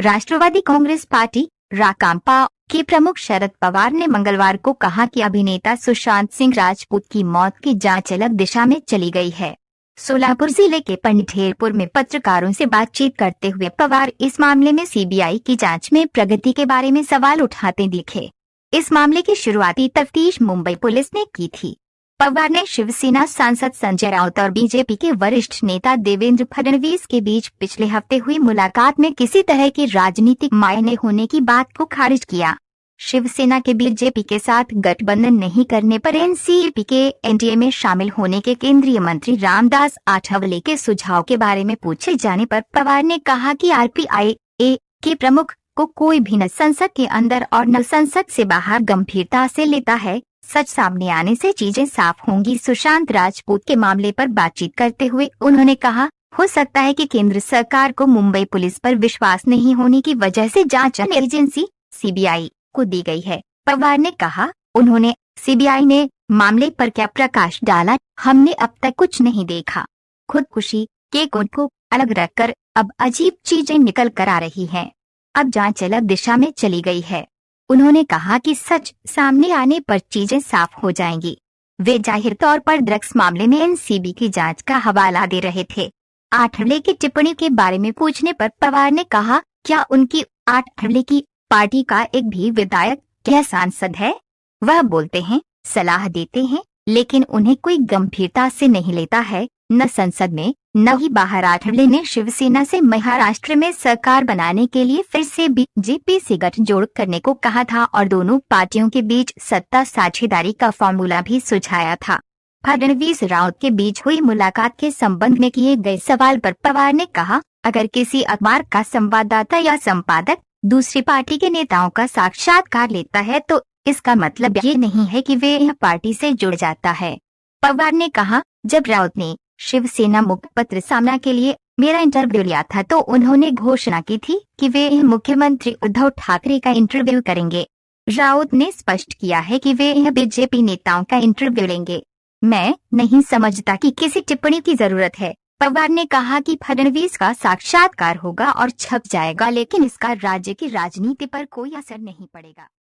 राष्ट्रवादी Congress party राकांपा के प्रमुख शरद पवार ने मंगलवार को कहा कि अभिनेता सुशांत सिंह राजपूत की मौत की जांच अलग दिशा में चली गई है। सोलापुर जिले के पंढेरपुर में पत्रकारों से बातचीत करते हुए पवार इस मामले में सीबीआई की जांच में प्रगति के बारे में सवाल उठाते दिखे। इस मामले की शुरुआती तफ्तीश मुंबई पुलिस ने की थी। पवार ने शिवसेना सांसद संजय राउत और बीजेपी के वरिष्ठ नेता देवेंद्र फडणवीस के बीच पिछले हफ्ते हुई मुलाकात में किसी तरह के राजनीतिक मायने होने की बात को खारिज किया। शिवसेना के बीजेपी के साथ गठबंधन नहीं करने पर एनसीपी के एनडीए में शामिल होने के केंद्रीय मंत्री रामदास आठवले के सुझाव के बारे में पूछे जाने पर पवार ने कहा कि आरपीआई के प्रमुख को कोई भी न संसद के अंदर और न संसद से बाहर गंभीरता से लेता है। सच सामने आने से चीजें साफ होंगी। सुशांत राजपूत के मामले पर बातचीत करते हुए उन्होंने कहा, हो सकता है कि केंद्र सरकार को मुंबई पुलिस पर विश्वास नहीं होने की वजह से जांच एजेंसी सीबीआई को दी गई है। पवार ने कहा, उन्होंने सीबीआई ने मामले पर क्या प्रकाश डाला, हमने अब तक कुछ नहीं देखा। खुदकुशी के कोड को अलग रखकर अब अजीब चीजें निकल कर आ रही हैं। अब जांच अलग दिशा में चली गई है। उन्होंने कहा कि सच सामने आने पर चीजें साफ हो जाएंगी। वे जाहिर तौर पर ड्रग्स मामले में एनसीबी की जांच का हवाला दे रहे थे। आठवले की टिप्पणी के बारे में पूछने पर पवार ने कहा, क्या उनकी आठवले की पार्टी का एक भी विधायक क्या सांसद है? वह बोलते हैं, सलाह देते हैं, लेकिन उन्हें कोई गंभीरता से नहीं लेता है, न संसद में न ही बाहर। आठवले ने शिवसेना से महाराष्ट्र में सरकार बनाने के लिए फिर से बीजेपी से गठजोड़ करने को कहा था और दोनों पार्टियों के बीच सत्ता साझेदारी का फॉर्मूला भी सुझाया था। फडणवीस राउत के बीच हुई मुलाकात के संबंध में किए गए सवाल पर पवार ने कहा, अगर किसी अखबार का संवाददाता या संपादक दूसरी पार्टी के नेताओं का साक्षात्कार लेता है तो इसका मतलब ये नहीं है कि वे यह पार्टी से जुड़ जाता है। पवार ने कहा, जब राउत ने शिवसेना मुखपत्र सामना के लिए मेरा इंटरव्यू लिया था तो उन्होंने घोषणा की थी कि वे मुख्यमंत्री उद्धव ठाकरे का इंटरव्यू करेंगे। राउत ने स्पष्ट किया है कि वे बीजेपी नेताओं का इंटरव्यू लेंगे। मैं नहीं समझता कि किसी टिप्पणी की जरूरत है। पवार ने कहा कि फडणवीस का साक्षात्कार होगा और छप जाएगा, लेकिन इसका राज्य की राजनीति पर कोई असर नहीं पड़ेगा।